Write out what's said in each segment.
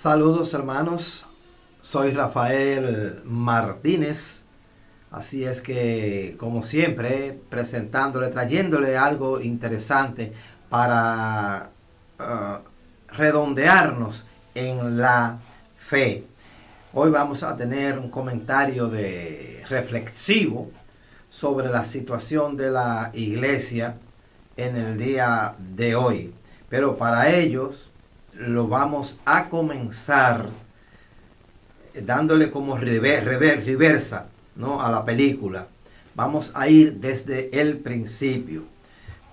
Saludos hermanos, soy Rafael Martínez, así es que como siempre trayéndole algo interesante para redondearnos en la fe. Hoy vamos a tener un comentario reflexivo sobre la situación de la iglesia en el día de hoy, pero para ellos lo vamos a comenzar dándole como reversa, ¿no?, a la película. Vamos a ir desde el principio.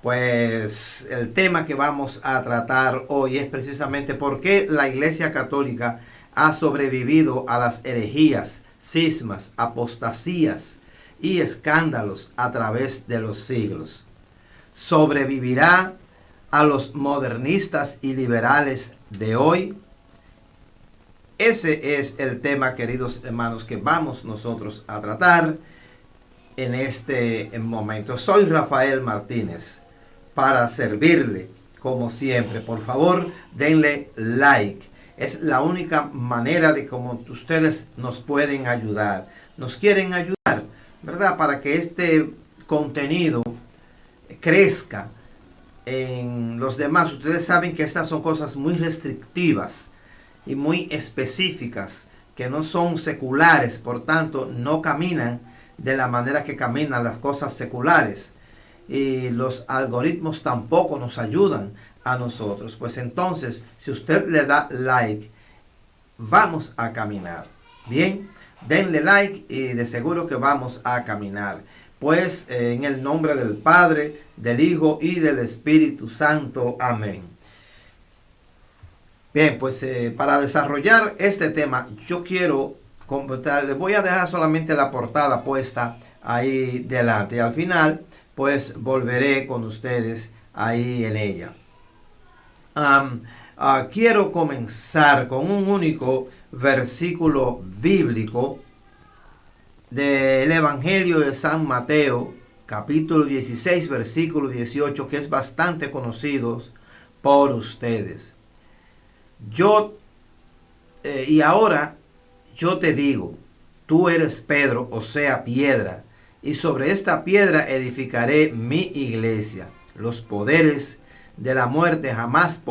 Pues el tema que vamos a tratar hoy es precisamente por qué la Iglesia Católica ha sobrevivido a las herejías, cismas, apostasías y escándalos a través de los siglos. ¿Sobrevivirá a los modernistas y liberales de hoy? Ese es el tema, queridos hermanos, que vamos nosotros a tratar en este momento. Soy Rafael Martínez para servirle como siempre. Por favor, denle like. Es la única manera de cómo ustedes nos pueden ayudar. Nos quieren ayudar, ¿verdad? Para que este contenido crezca en los demás. Ustedes saben que estas son cosas muy restrictivas y muy específicas, que no son seculares, por tanto no caminan de la manera que caminan las cosas seculares, y los algoritmos tampoco nos ayudan a nosotros. Pues entonces, si usted le da like, vamos a caminar bien. Denle like y de seguro que vamos a caminar. Pues en el nombre del Padre, del Hijo y del Espíritu Santo. Amén. Bien, pues para desarrollar este tema, yo quiero les voy a dejar solamente la portada puesta ahí delante. Y al final, pues volveré con ustedes ahí en ella. Quiero comenzar con un único versículo bíblico del Evangelio de San Mateo, capítulo 16, versículo 18, que es bastante conocido por ustedes. Y ahora yo te digo, tú eres Pedro, o sea, piedra, y sobre esta piedra edificaré mi iglesia. Los poderes de la muerte jamás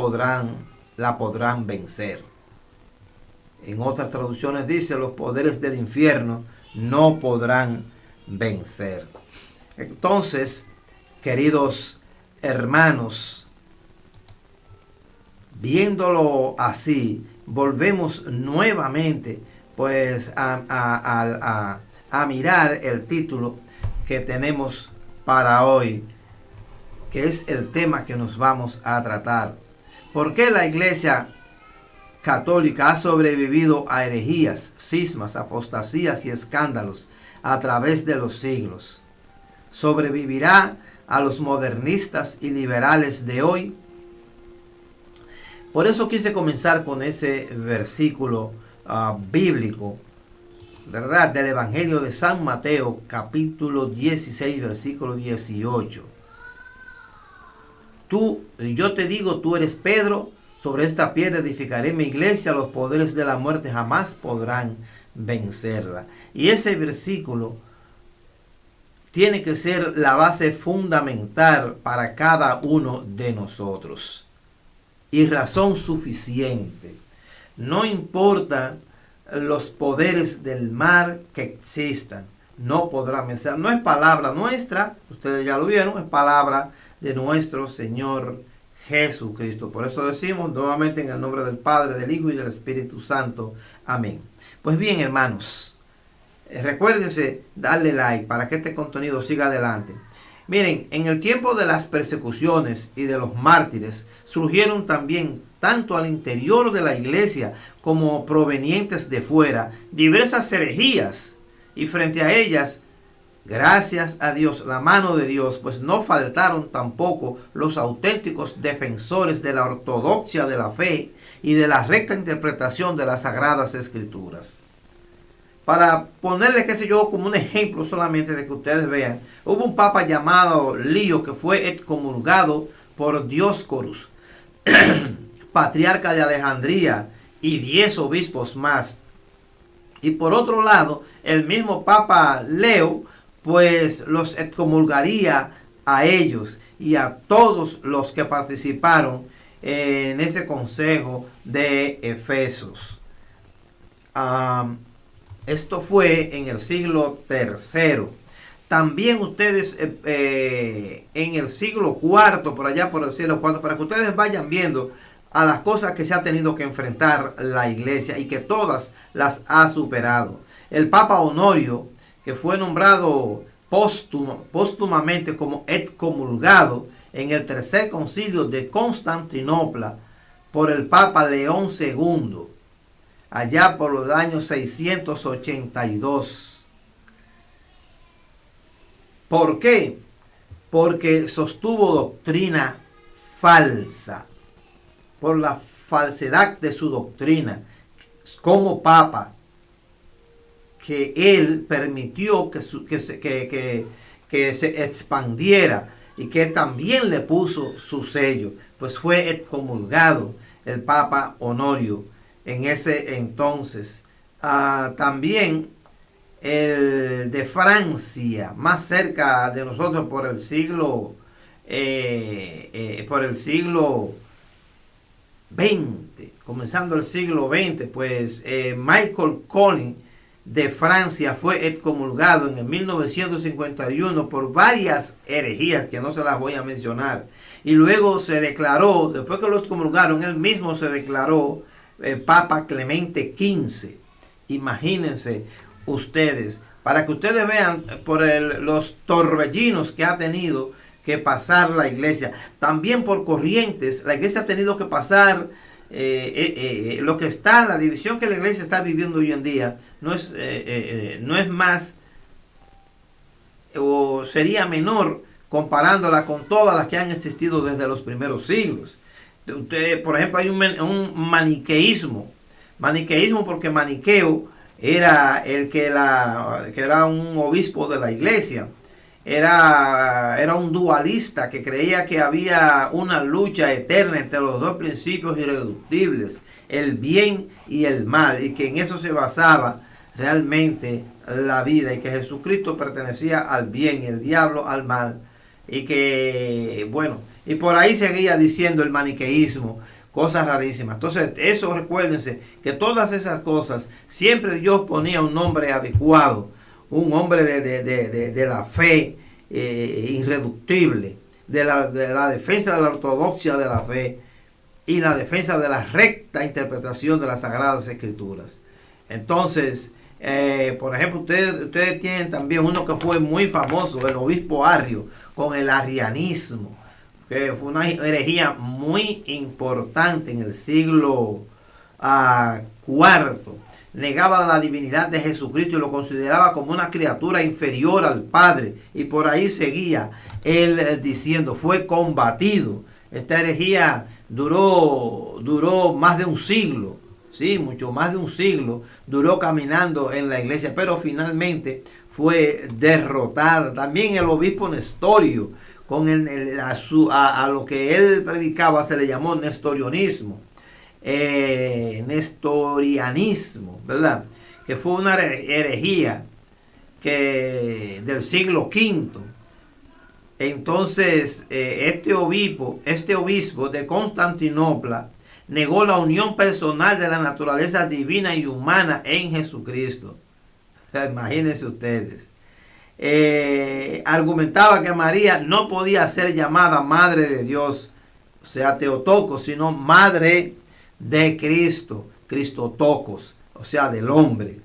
la podrán vencer. En otras traducciones dice, los poderes del infierno no podrán vencer. Entonces, queridos hermanos, viéndolo así, volvemos nuevamente pues a mirar el título que tenemos para hoy, que es el tema que nos vamos a tratar. ¿Por qué la Iglesia Católica ha sobrevivido a herejías, cismas, apostasías y escándalos a través de los siglos? ¿Sobrevivirá a los modernistas y liberales de hoy? Por eso quise comenzar con ese versículo bíblico, ¿verdad?, del Evangelio de San Mateo, capítulo 16, versículo 18. Yo te digo, tú eres Pedro, sobre esta piedra edificaré mi iglesia, los poderes de la muerte jamás podrán vencerla. Y ese versículo tiene que ser la base fundamental para cada uno de nosotros. Y razón suficiente. No importa los poderes del mal que existan, no podrán vencer. No es palabra nuestra, ustedes ya lo vieron, es palabra de nuestro Señor Jesucristo. Por eso decimos nuevamente en el nombre del Padre, del Hijo y del Espíritu Santo. Amén. Pues bien, hermanos, recuérdense darle like para que este contenido siga adelante. Miren, en el tiempo de las persecuciones y de los mártires, surgieron también, tanto al interior de la iglesia como provenientes de fuera, diversas herejías, y frente a ellas, gracias a Dios, la mano de Dios, pues no faltaron tampoco los auténticos defensores de la ortodoxia de la fe y de la recta interpretación de las Sagradas Escrituras. Para ponerle, qué sé yo, como un ejemplo solamente de que ustedes vean, hubo un papa llamado Lío que fue excomulgado por Dioscorus, patriarca de Alejandría, y 10 obispos más. Y por otro lado, el mismo Papa Leo, pues los excomulgaría a ellos y a todos los que participaron en ese consejo de Efesos. Esto fue en el siglo III. También ustedes en el siglo IV, por allá por el siglo IV, para que ustedes vayan viendo a las cosas que se ha tenido que enfrentar la iglesia y que todas las ha superado. El Papa Honorio, que fue nombrado póstumamente como excomulgado en el tercer concilio de Constantinopla por el Papa León II, allá por los años 682. ¿Por qué? Porque sostuvo doctrina falsa, por la falsedad de su doctrina como papa, que él permitió que se expandiera y que él también le puso su sello, pues fue excomulgado el Papa Honorio en ese entonces. También el de Francia, más cerca de nosotros por el siglo XX, comenzando el siglo XX, pues Michael Collin de Francia fue excomulgado en el 1951 por varias herejías que no se las voy a mencionar. Y luego se declaró, después que lo excomulgaron, él mismo se declaró Papa Clemente XV. Imagínense ustedes, para que ustedes vean por los torbellinos que ha tenido que pasar la iglesia. También por corrientes, la iglesia ha tenido que pasar lo que está, la división que la iglesia está viviendo hoy en día, no es más, o sería menor comparándola con todas las que han existido desde los primeros siglos. Por ejemplo, hay un maniqueísmo porque Maniqueo era que era un obispo de la iglesia. Era un dualista que creía que había una lucha eterna entre los dos principios irreductibles, el bien y el mal, y que en eso se basaba realmente la vida, y que Jesucristo pertenecía al bien y el diablo al mal, y que, bueno, y por ahí seguía diciendo el maniqueísmo, cosas rarísimas. Entonces, eso recuérdense, que todas esas cosas, siempre Dios ponía un nombre adecuado, un hombre de la fe irreductible, de la defensa de la ortodoxia de la fe y la defensa de la recta interpretación de las Sagradas Escrituras. Entonces, por ejemplo, ustedes tienen también uno que fue muy famoso, el obispo Arrio, con el arrianismo, que fue una herejía muy importante en el siglo IV. Negaba la divinidad de Jesucristo y lo consideraba como una criatura inferior al Padre. Y por ahí seguía él diciendo, fue combatido. Esta herejía duró más de un siglo, sí, mucho más de un siglo, duró caminando en la iglesia, pero finalmente fue derrotada. También el obispo Nestorio, con a lo que él predicaba se le llamó nestorianismo. Nestorianismo, ¿verdad? Que fue una herejía del siglo V. Entonces, este obispo de Constantinopla negó la unión personal de la naturaleza divina y humana en Jesucristo. Imagínense ustedes. Argumentaba que María no podía ser llamada Madre de Dios, o sea, Teotocos, sino Madre de Cristo, Cristotocos, o sea, del hombre,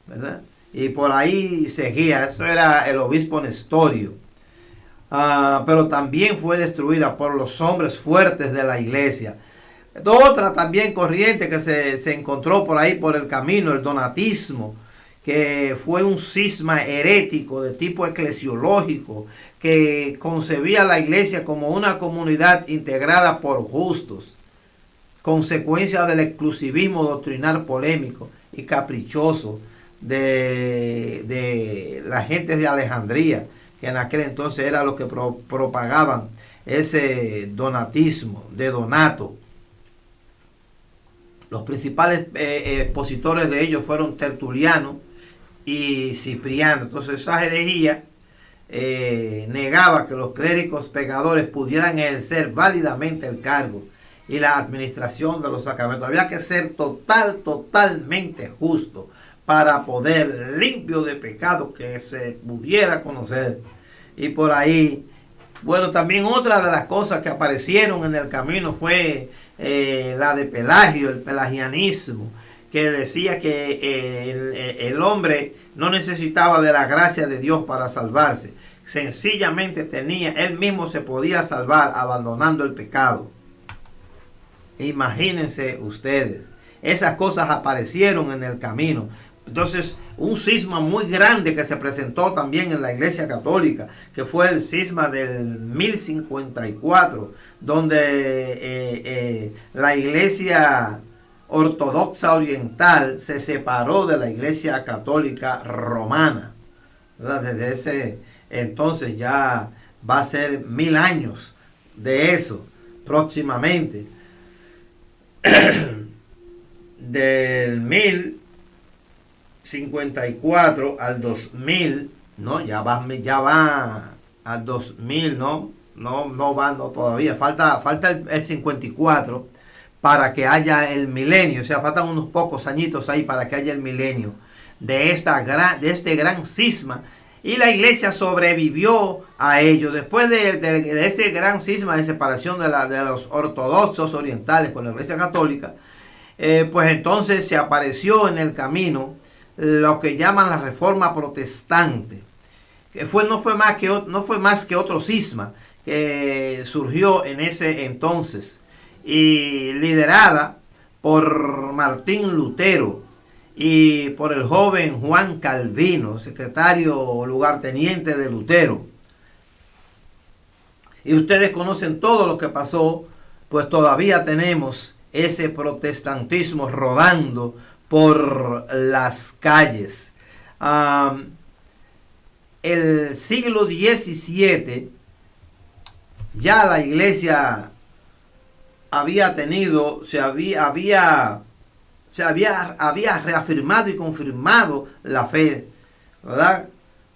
¿verdad? Y por ahí seguía, eso era el obispo Nestorio. Pero también fue destruida por los hombres fuertes de la iglesia. Otra también corriente que se encontró por ahí por el camino, el donatismo, que fue un cisma herético de tipo eclesiológico que concebía la iglesia como una comunidad integrada por justos, consecuencia del exclusivismo doctrinal polémico y caprichoso de la gente de Alejandría, que en aquel entonces era lo que propagaban ese donatismo de Donato. Los principales expositores de ellos fueron Tertuliano y Cipriano. Entonces esas herejías negaba que los clérigos pecadores pudieran ejercer válidamente el cargo y la administración de los sacramentos. Había que ser totalmente justo para poder, limpio de pecado, que se pudiera conocer. Y por ahí, bueno, también otra de las cosas que aparecieron en el camino fue la de Pelagio, el pelagianismo, que decía que el hombre no necesitaba de la gracia de Dios para salvarse. Sencillamente él mismo se podía salvar abandonando el pecado. Imagínense ustedes, esas cosas aparecieron en el camino. Entonces, un cisma muy grande que se presentó también en la Iglesia Católica, que fue el cisma del 1054, donde la Iglesia Ortodoxa Oriental se separó de la Iglesia Católica Romana, ¿verdad? Desde ese entonces ya va a ser 1000 años de eso próximamente. Del 1054 al 2000, ¿no? Ya va al 2000, ¿no? No va todavía. Falta el 54 para que haya el milenio. O sea, faltan unos pocos añitos ahí para que haya el milenio de este gran cisma. Y la iglesia sobrevivió a ello. Después de ese gran cisma de separación de los ortodoxos orientales con la Iglesia Católica, pues entonces se apareció en el camino lo que llaman la Reforma Protestante, que no fue más que otro cisma que surgió en ese entonces y liderada por Martín Lutero y por el joven Juan Calvino, secretario lugarteniente de Lutero. Y ustedes conocen todo lo que pasó, pues todavía tenemos ese protestantismo rodando por las calles. El siglo XVII, ya la iglesia había había reafirmado y confirmado la fe, ¿verdad?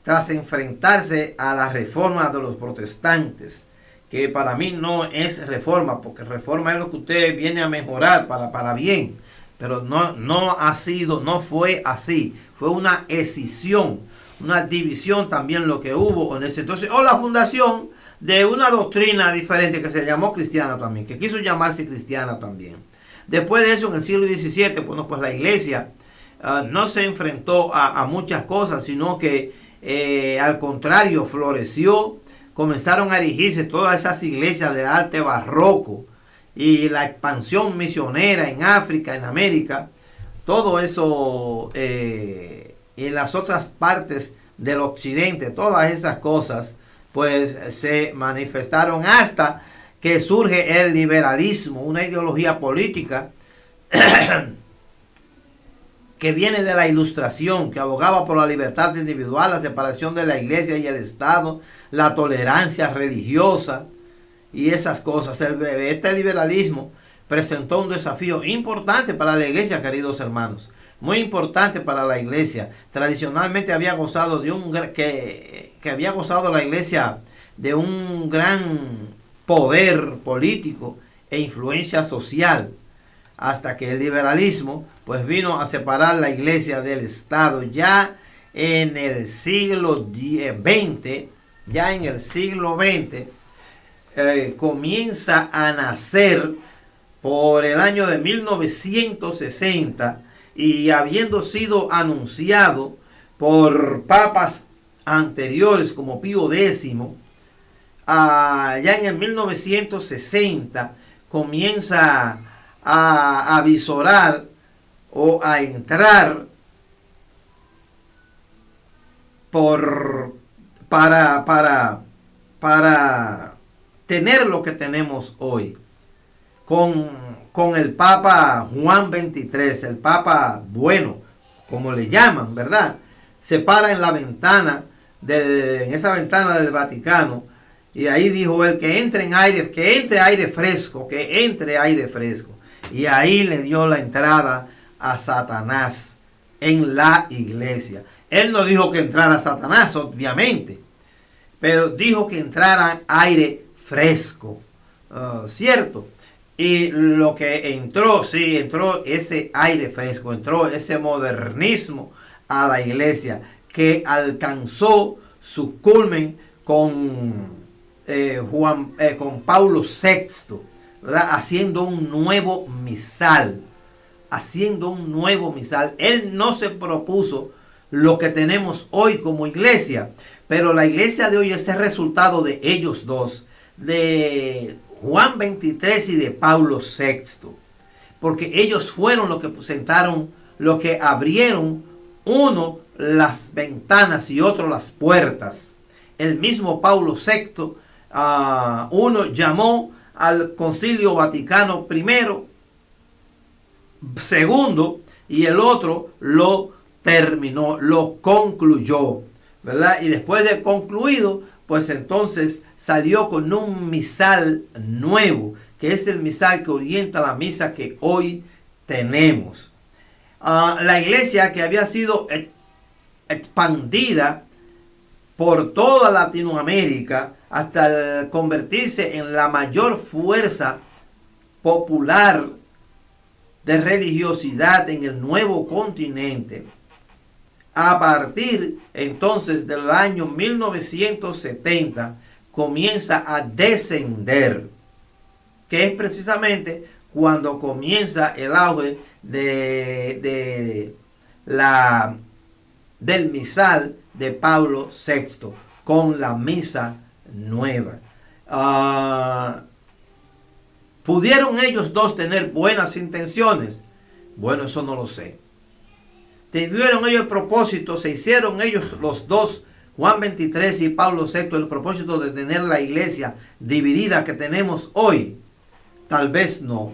Tras enfrentarse a la reforma de los protestantes, que para mí no es reforma, porque reforma es lo que usted viene a mejorar para bien, pero no fue así, fue una escisión, una división también lo que hubo en ese entonces, o la fundación de una doctrina diferente que se llamó cristiana también, que quiso llamarse cristiana también. Después de eso, en el siglo XVII, bueno, pues la iglesia no se enfrentó a muchas cosas, sino que al contrario floreció. Comenzaron a erigirse todas esas iglesias de arte barroco y la expansión misionera en África, en América, todo eso y en las otras partes del occidente, todas esas cosas pues se manifestaron hasta que surge el liberalismo, una ideología política que viene de la Ilustración, que abogaba por la libertad individual, la separación de la iglesia y el Estado, la tolerancia religiosa y esas cosas. Este liberalismo presentó un desafío importante para la iglesia, queridos hermanos, muy importante para la iglesia. Tradicionalmente había gozado que había gozado la iglesia de un gran poder político e influencia social, hasta que el liberalismo pues vino a separar la iglesia del Estado. Ya en el siglo XX, comienza a nacer por el año de 1960 y habiendo sido anunciado por papas anteriores como Pío X, ya en el 1960 comienza a avisorar o a entrar para tener lo que tenemos hoy con el Papa Juan XXIII, el Papa bueno, como le llaman, ¿verdad? Se para en la ventana, en esa ventana del Vaticano, y ahí dijo él que entre aire fresco. Y ahí le dio la entrada a Satanás en la iglesia. Él no dijo que entrara Satanás, obviamente, pero dijo que entrara aire fresco, ¿cierto? Y lo que entró, sí, entró ese aire fresco, entró ese modernismo a la iglesia que alcanzó su culmen con con Pablo VI, ¿verdad? Haciendo un nuevo misal. Él no se propuso lo que tenemos hoy como iglesia, pero la iglesia de hoy es el resultado de ellos dos, de Juan 23 y de Pablo VI, porque ellos fueron los que presentaron, los que abrieron, uno las ventanas y otro las puertas. El mismo Pablo VI, uno llamó al Concilio Vaticano I, segundo, y el otro lo terminó, lo concluyó, ¿verdad? Y después de concluido, pues entonces salió con un misal nuevo, que es el misal que orienta la misa que hoy tenemos. La iglesia, que había sido expandida por toda Latinoamérica hasta convertirse en la mayor fuerza popular de religiosidad en el nuevo continente, a partir entonces del año 1970 comienza a descender, que es precisamente cuando comienza el auge del misal de Pablo VI con la misa nueva. ¿Pudieron ellos dos tener buenas intenciones? Bueno, eso no lo sé. ¿Tuvieron ellos el propósito? ¿Se hicieron ellos los dos, Juan 23 y Pablo VI, el propósito de tener la iglesia dividida que tenemos hoy? Tal vez no.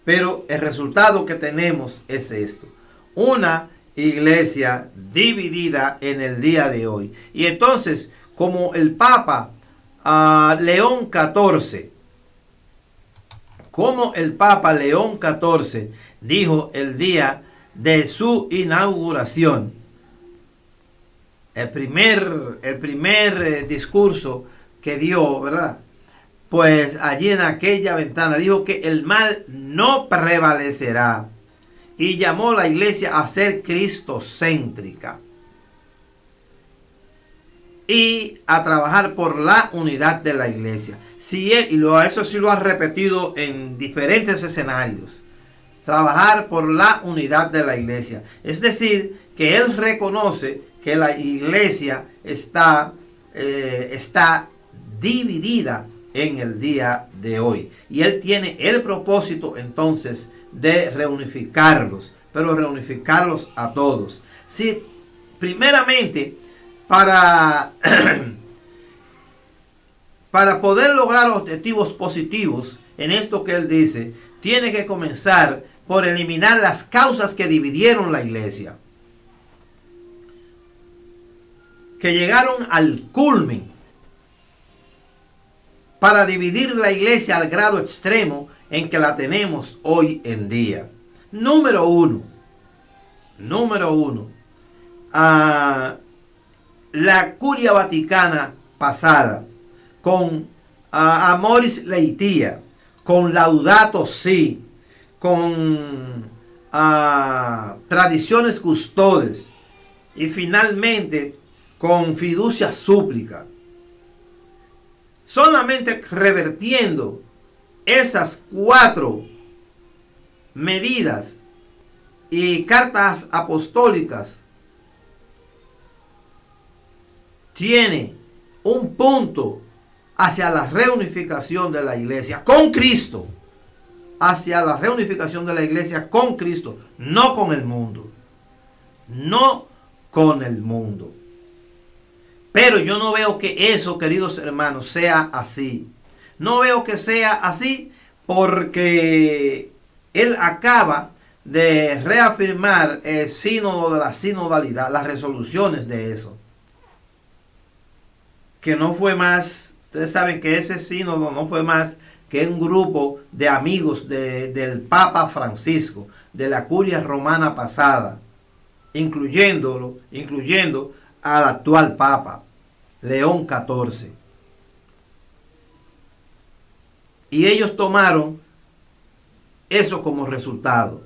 Pero el resultado que tenemos es esto: una iglesia dividida en el día de hoy. Y entonces, como el Papa León XIV, dijo el día de su inauguración, el primer discurso que dio, ¿verdad? Pues allí en aquella ventana dijo que el mal no prevalecerá, y llamó a la iglesia a ser cristocéntrica y a trabajar por la unidad de la iglesia. Eso sí lo ha repetido en diferentes escenarios. Trabajar por la unidad de la iglesia. Es decir, que él reconoce que la iglesia está dividida en el día de hoy. Y él tiene el propósito entonces de reunificarlos, pero reunificarlos a todos. Sí, primeramente, para poder lograr objetivos positivos en esto que él dice, tiene que comenzar por eliminar las causas que dividieron la iglesia, que llegaron al culmen para dividir la iglesia al grado extremo en que la tenemos hoy en día. Número uno, la curia vaticana pasada, con Amoris Laetitia, con Laudato Si, con Traditiones Custodes, y finalmente con Fiducia Supplica. Solamente revertiendo esas 4 medidas y cartas apostólicas tiene un punto hacia la reunificación de la iglesia con Cristo, hacia la reunificación de la iglesia con Cristo, no con el mundo, no con el mundo. Pero yo no veo que eso, queridos hermanos, sea así. No veo que sea así, porque él acaba de reafirmar el sínodo de la sinodalidad, las resoluciones de eso, que no fue más, ustedes saben que ese sínodo no fue más que es un grupo de amigos del Papa Francisco, de la curia romana pasada, incluyendo al actual Papa, León XIV. Y ellos tomaron eso como resultado,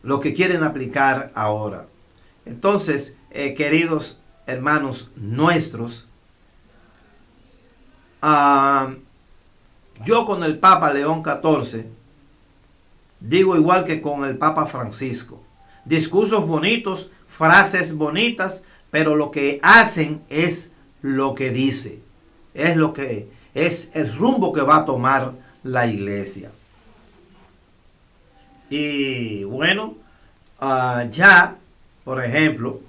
lo que quieren aplicar ahora. Entonces, queridos hermanos nuestros, yo con el Papa León XIV digo igual que con el Papa Francisco. Discursos bonitos, frases bonitas, pero lo que hacen es lo que dice. Es lo que es el rumbo que va a tomar la iglesia. Y bueno, ya, por ejemplo,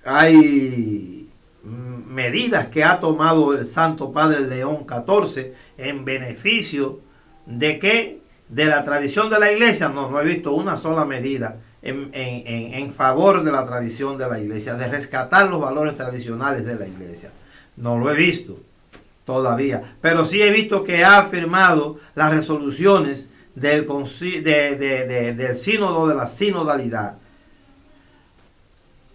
hay medidas que ha tomado el Santo Padre León XIV en beneficio de que de la tradición de la iglesia. No he visto una sola medida en favor de la tradición de la iglesia, de rescatar los valores tradicionales de la iglesia. No lo he visto todavía, pero sí he visto que ha firmado las resoluciones del sínodo, de la sinodalidad,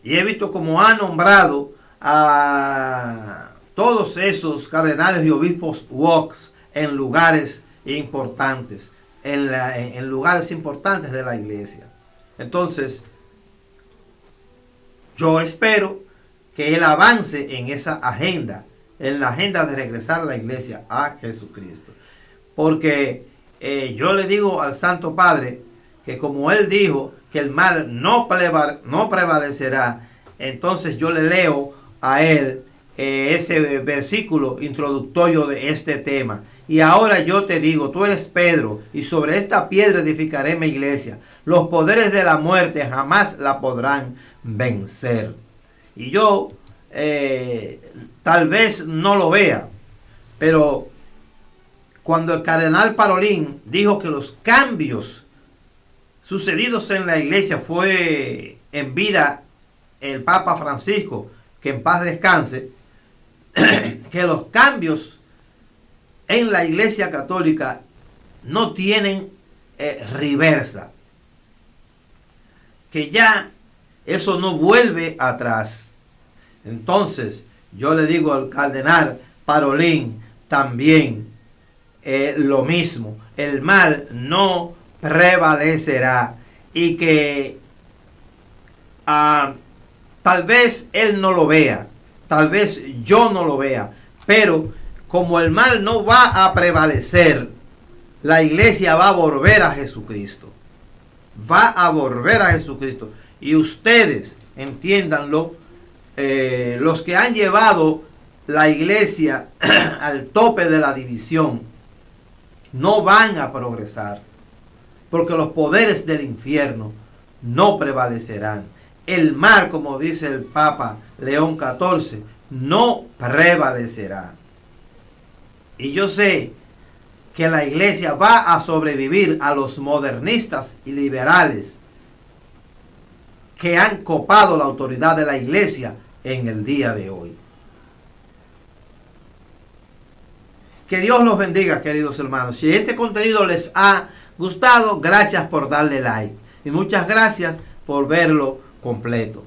y he visto cómo ha nombrado a todos esos cardenales y obispos woks en lugares importantes, en lugares importantes de la iglesia. Entonces, yo espero que él avance en esa agenda, en la agenda de regresar a la iglesia a Jesucristo. Porque yo le digo al Santo Padre que como él dijo que el mal no prevalecerá, entonces yo le leo a él ese versículo introductorio de este tema. Y ahora yo te digo, tú eres Pedro, y sobre esta piedra edificaré mi iglesia. Los poderes de la muerte jamás la podrán vencer. Y yo tal vez no lo vea, pero cuando el cardenal Parolin dijo que los cambios sucedidos en la iglesia fue en vida el Papa Francisco, que en paz descanse, que los cambios en la iglesia católica no tienen reversa, que ya eso no vuelve atrás. Entonces yo le digo al cardenal Parolin también lo mismo, el mal no prevalecerá, y que tal vez él no lo vea, tal vez yo no lo vea, pero como el mal no va a prevalecer, la iglesia va a volver a Jesucristo. Va a volver a Jesucristo. Y ustedes, entiéndanlo, los que han llevado la iglesia al tope de la división, no van a progresar. Porque los poderes del infierno no prevalecerán. El mal, como dice el Papa León XIV, no prevalecerá. Y yo sé que la iglesia va a sobrevivir a los modernistas y liberales que han copado la autoridad de la iglesia en el día de hoy. Que Dios los bendiga, queridos hermanos. Si este contenido les ha gustado, gracias por darle like. Y muchas gracias por verlo completo.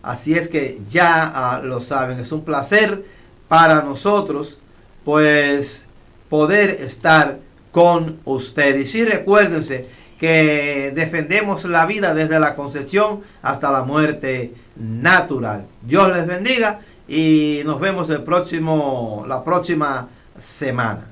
Así es que ya lo saben, es un placer para nosotros pues poder estar con ustedes. Y sí, recuérdense que defendemos la vida desde la concepción hasta la muerte natural. Dios les bendiga y nos vemos la próxima semana.